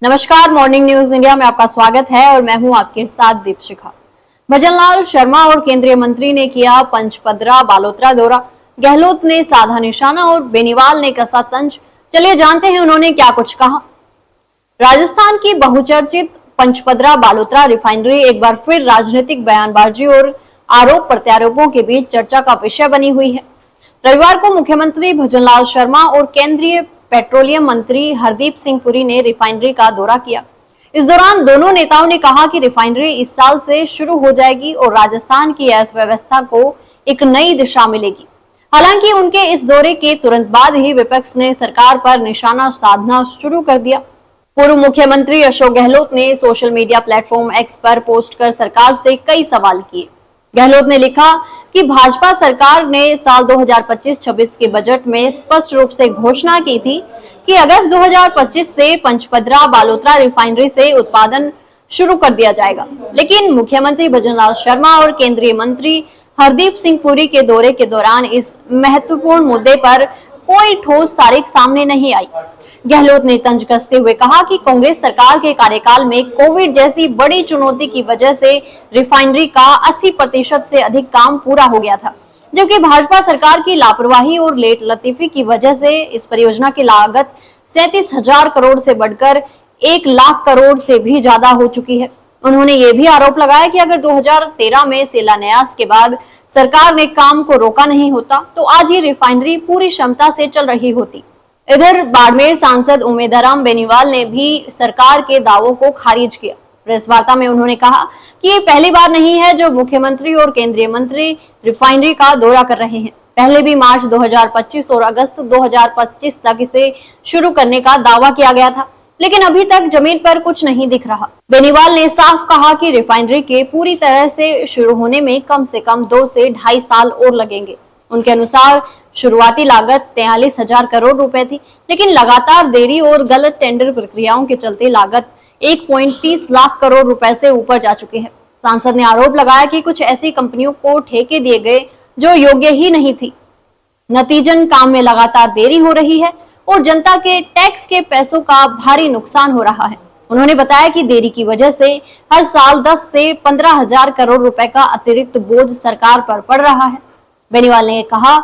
नमस्कार, morning news India में आपका स्वागत है और मैं हूं आपके साथ दीपशिखा। भजनलाल शर्मा और केंद्रीय मंत्री ने किया पंचपदरा बालोतरा दौरा। गहलोत ने साधा निशाना और बेनीवाल ने कसा तंज। चलिए जानते हैं उन्होंने क्या कुछ कहा। राजस्थान की बहुचर्चित पंचपदरा बालोतरा रिफाइनरी एक बार फिर राजनीतिक बयानबाजी और आरोप प्रत्यारोपों के बीच चर्चा का विषय बनी हुई है। रविवार को मुख्यमंत्री भजनलाल शर्मा और केंद्रीय पेट्रोलियम मंत्री हरदीप सिंह पुरी ने रिफाइनरी का दौरा किया। इस दौरान दोनों नेताओं ने कहा कि रिफाइनरी इस साल से शुरू हो जाएगी और राजस्थान की अर्थव्यवस्था को एक नई दिशा मिलेगी। हालांकि उनके इस दौरे के तुरंत बाद ही विपक्ष ने सरकार पर निशाना साधना शुरू कर दिया। पूर्व मुख्यमंत्री अशोक गहलोत ने सोशल मीडिया प्लेटफॉर्म एक्स पर पोस्ट कर सरकार से कई सवाल किए। गहलोत ने लिखा कि भाजपा सरकार ने साल 2025-26 के बजट में स्पष्ट रूप से घोषणा की थी कि अगस्त 2025 से पंचपदरा बालोतरा रिफाइनरी से उत्पादन शुरू कर दिया जाएगा, लेकिन मुख्यमंत्री भजनलाल शर्मा और केंद्रीय मंत्री हरदीप सिंह पुरी के दौरे के दौरान इस महत्वपूर्ण मुद्दे पर कोई ठोस तारीख सामने नहीं आई। गहलोत ने तंज कसते हुए कहा कि कांग्रेस सरकार के कार्यकाल में कोविड जैसी बड़ी चुनौती की वजह से रिफाइनरी का 80% से अधिक काम पूरा हो गया था, जबकि भाजपा सरकार की लापरवाही और लेट लतीफी की वजह से इस परियोजना की लागत 37,000 करोड़ से बढ़कर 1 लाख करोड़ से भी ज्यादा हो चुकी है। उन्होंने ये भी आरोप लगाया कि अगर 2013 में शिलान्यास के बाद सरकार ने काम को रोका नहीं होता तो आज ये रिफाइनरी पूरी क्षमता से चल रही होती। इधर बाड़मेर सांसद उमेदराम बेनीवाल ने भी सरकार के दावों को खारिज किया। प्रेस वार्ता में उन्होंने कहा कि ये पहली बार नहीं है जो मुख्यमंत्री और केंद्रीय मंत्री रिफाइनरी का दौरा कर रहे हैं। पहले भी मार्च 2025 और अगस्त 2025 तक इसे शुरू करने का दावा किया गया था, लेकिन अभी तक जमीन पर कुछ नहीं दिख रहा। बेनीवाल ने साफ कहा कि रिफाइनरी के पूरी तरह से शुरू होने में कम से कम 2 से 2.5 साल और लगेंगे। उनके अनुसार शुरुआती लागत 43,000 करोड़ रुपए थी, लेकिन लगातार देरी और गलत टेंडर प्रक्रियाओं के चलते लागत 1.30 लाख करोड़ रुपए से ऊपर जा चुकी है। सांसद ने आरोप लगाया कि कुछ ऐसी कंपनियों को ठेके दिए गए जो योग्य ही नहीं थी। नतीजन काम में लगातार देरी हो रही है और जनता के टैक्स के पैसों का भारी नुकसान हो रहा है। उन्होंने बताया कि देरी की वजह से हर साल 10 से 15,000 करोड़ रुपए का अतिरिक्त बोझ सरकार पर पड़ रहा है। बेनीवाल ने कहा,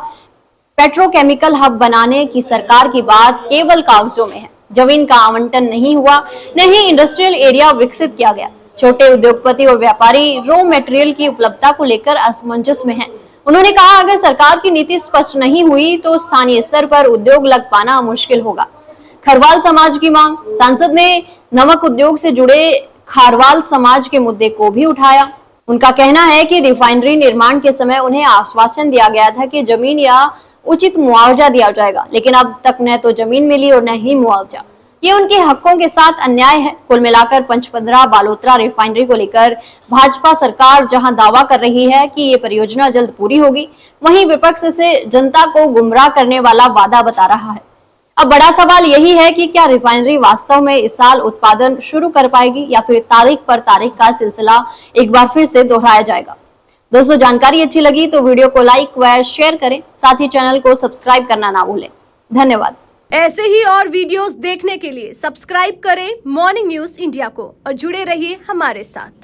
पेट्रोकेमिकल हब बनाने की सरकार की बात केवल कागजों में है। जमीन का आवंटन नहीं हुआ, न ही इंडस्ट्रियल एरिया विकसित किया गया। छोटे उद्योगपति और व्यापारी रॉ मटेरियल की उपलब्धता को लेकर असमंजस में हैं। उन्होंने कहा, अगर सरकार की नीति स्पष्ट नहीं हुई तो स्थानीय स्तर पर उद्योग लग पाना मुश्किल होगा। खरवाल समाज की मांग। सांसद ने नमक उद्योग से जुड़े खारवाल समाज के मुद्दे को भी उठाया। उनका कहना है कि रिफाइनरी निर्माण के समय उन्हें आश्वासन दिया गया था कि जमीन या उचित मुआवजा दिया जाएगा, लेकिन अब तक न तो जमीन मिली और न ही मुआवजा। ये उनके हकों के साथ अन्याय है। कुल मिलाकर पंचपदरा बालोतरा रिफाइनरी को लेकर भाजपा सरकार जहां दावा कर रही है कि ये परियोजना जल्द पूरी होगी, वहीं विपक्ष इसे जनता को गुमराह करने वाला वादा बता रहा है। अब बड़ा सवाल यही है कि क्या रिफाइनरी वास्तव में इस साल उत्पादन शुरू कर पाएगी या फिर तारीख पर तारीख का सिलसिला एक बार फिर से दोहराया जाएगा। दोस्तों, जानकारी अच्छी लगी तो वीडियो को लाइक व शेयर करें, साथ ही चैनल को सब्सक्राइब करना ना भूलें। धन्यवाद। ऐसे ही और वीडियोस देखने के लिए सब्सक्राइब करें मॉर्निंग न्यूज इंडिया को और जुड़े रहिए हमारे साथ।